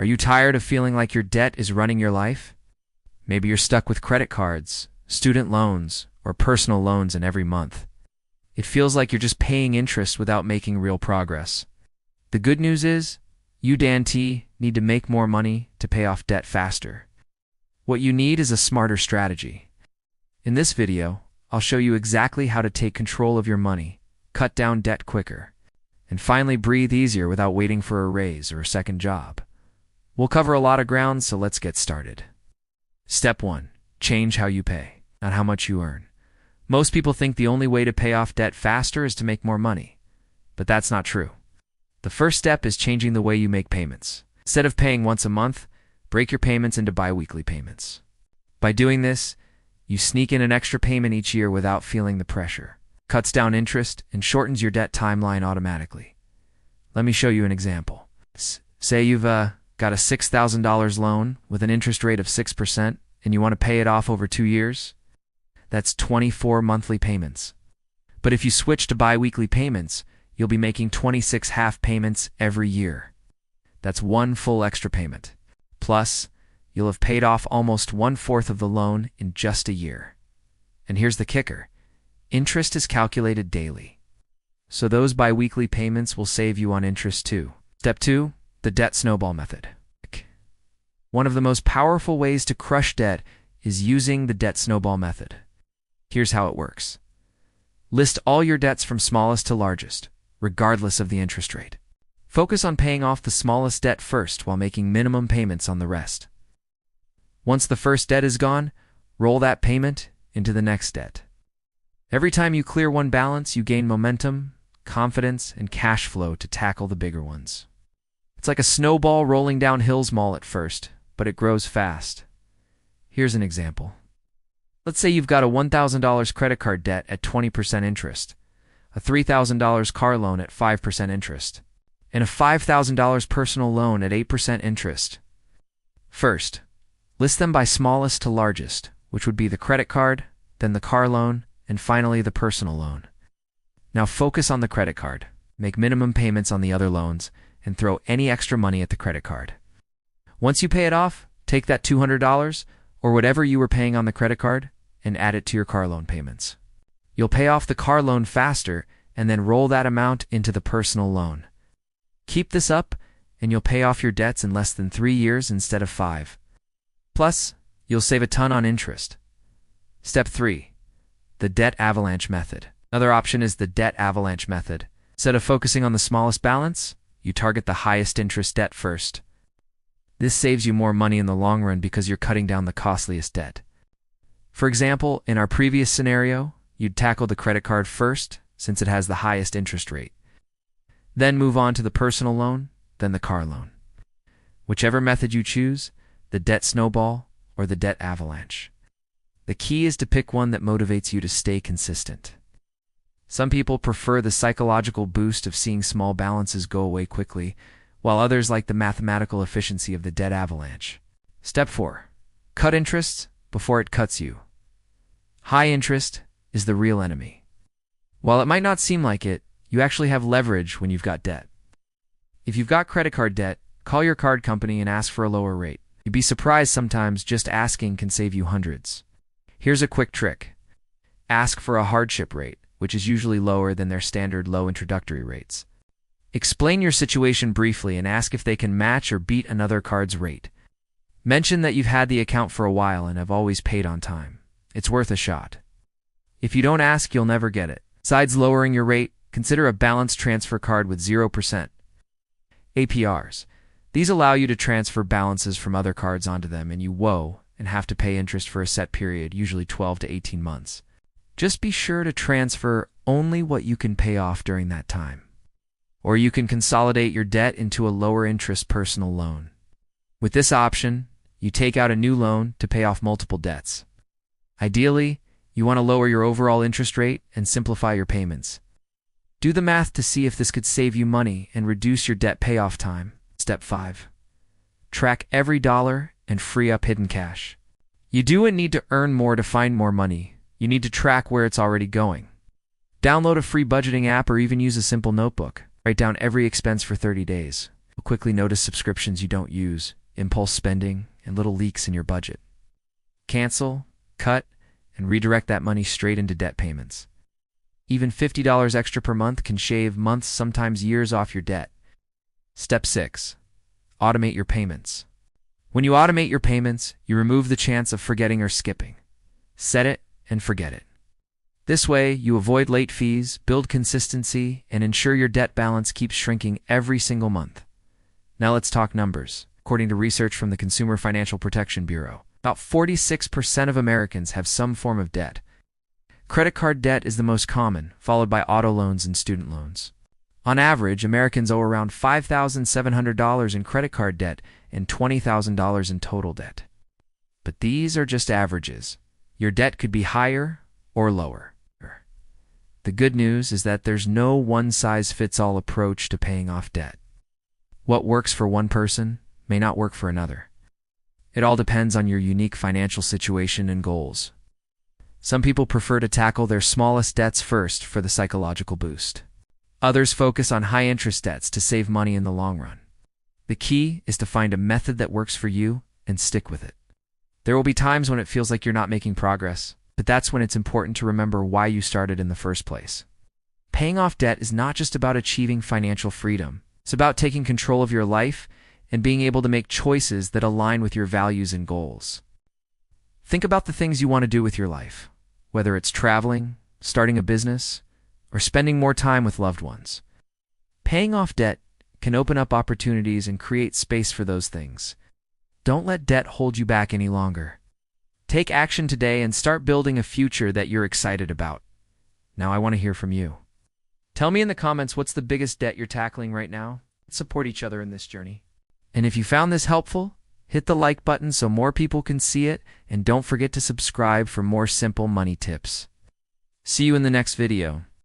Are you tired of feeling like your debt is running your life? Maybe you're stuck with credit cards, student loans, or personal loans in every month. It feels like you're just paying interest without making real progress. The good news is, you, Dan T, need to make more money to pay off debt faster. What you need is a smarter strategy. In this video, I'll show you exactly how to take control of your money, cut down debt quicker, and finally breathe easier without waiting for a raise or a second job. We'll cover a lot of ground, so let's get started. Step 1. Change how you pay, not how much you earn. Most people think the only way to pay off debt faster is to make more money, but that's not true. The first step is changing the way you make payments. Instead of paying once a month, break your payments into bi-weekly payments. By doing this, you sneak in an extra payment each year without feeling the pressure. Cuts down interest and shortens your debt timeline automatically. Let me show you an example. Say you've got a $6,000 loan with an interest rate of 6% and you want to pay it off over 2 years. That's 24 monthly payments. But if you switch to bi-weekly payments, you'll be making 26 half payments every year. That's one full extra payment. Plus, you'll have paid off almost 1/4 of the loan in just a year. And here's the kicker. Interest is calculated daily. So those bi-weekly payments will save you on interest too. Step 2. The debt snowball method. One of the most powerful ways to crush debt is using the debt snowball method. Here's how it works. List all your debts from smallest to largest, regardless of the interest rate. Focus on paying off the smallest debt first while making minimum payments on the rest. Once the first debt is gone, roll that payment into the next debt. Every time you clear one balance, you gain momentum, confidence, and cash flow to tackle the bigger ones. It's like a snowball rolling down hills small at first, but it grows fast. Here's an example. Let's say you've got a $1,000 credit card debt at 20% interest, a $3,000 car loan at 5% interest, and a $5,000 personal loan at 8% interest. First, list them by smallest to largest, which would be the credit card, then the car loan, and finally the personal loan. Now focus on the credit card, make minimum payments on the other loans, and throw any extra money at the credit card. Once you pay it off, take that $200 or whatever you were paying on the credit card and add it to your car loan payments. You'll pay off the car loan faster and then roll that amount into the personal loan. Keep this up and you'll pay off your debts in less than 3 years instead of 5. Plus, you'll save a ton on interest. Step 3. The debt avalanche method. Another option is the debt avalanche method. Instead of focusing on the smallest balance, you target the highest interest debt first. This saves you more money in the long run because you're cutting down the costliest debt. For example, in our previous scenario, you'd tackle the credit card first since it has the highest interest rate. Then move on to the personal loan, then the car loan. Whichever method you choose, the debt snowball or the debt avalanche. The key is to pick one that motivates you to stay consistent. Some people prefer the psychological boost of seeing small balances go away quickly, while others like the mathematical efficiency of the debt avalanche. Step 4. Cut interest before it cuts you. High interest is the real enemy. While it might not seem like it, you actually have leverage when you've got debt. If you've got credit card debt, call your card company and ask for a lower rate. You'd be surprised sometimes just asking can save you hundreds. Here's a quick trick. Ask for a hardship rate, which is usually lower than their standard low introductory rates. Explain your situation briefly and ask if they can match or beat another card's rate. Mention that you've had the account for a while and have always paid on time. It's worth a shot. If you don't ask, you'll never get it. Besides lowering your rate, consider a balance transfer card with 0% APRs. These allow you to transfer balances from other cards onto them and have to pay interest for a set period, usually 12 to 18 months. Just be sure to transfer only what you can pay off during that time. Or you can consolidate your debt into a lower interest personal loan. With this option, you take out a new loan to pay off multiple debts. Ideally, you want to lower your overall interest rate and simplify your payments. Do the math to see if this could save you money and reduce your debt payoff time. Step 5. Track every dollar and free up hidden cash. You don't need to earn more to find more money. You need to track where it's already going. Download a free budgeting app or even use a simple notebook. Write down every expense for 30 days. You'll quickly notice subscriptions you don't use, impulse spending, and little leaks in your budget. Cancel, cut, and redirect that money straight into debt payments. Even $50 extra per month can shave months, sometimes years off your debt. Step 6. Automate your payments. When you automate your payments, you remove the chance of forgetting or skipping. Set it and forget it. This way, you avoid late fees, build consistency, and ensure your debt balance keeps shrinking every single month. Now let's talk numbers. According to research from the Consumer Financial Protection Bureau, about 46% of Americans have some form of debt. Credit card debt is the most common, followed by auto loans and student loans. On average, Americans owe around $5,700 in credit card debt and $20,000 in total debt. But these are just averages. Your debt could be higher or lower. The good news is that there's no one-size-fits-all approach to paying off debt. What works for one person may not work for another. It all depends on your unique financial situation and goals. Some people prefer to tackle their smallest debts first for the psychological boost. Others focus on high-interest debts to save money in the long run. The key is to find a method that works for you and stick with it. There will be times when it feels like you're not making progress, but that's when it's important to remember why you started in the first place. Paying off debt is not just about achieving financial freedom. It's about taking control of your life and being able to make choices that align with your values and goals. Think about the things you want to do with your life, whether it's traveling, starting a business, or spending more time with loved ones. Paying off debt can open up opportunities and create space for those things. Don't let debt hold you back any longer. Take action today and start building a future that you're excited about. Now I want to hear from you. Tell me in the comments what's the biggest debt you're tackling right now. Let's support each other in this journey. And if you found this helpful, hit the like button so more people can see it, and don't forget to subscribe for more simple money tips. See you in the next video.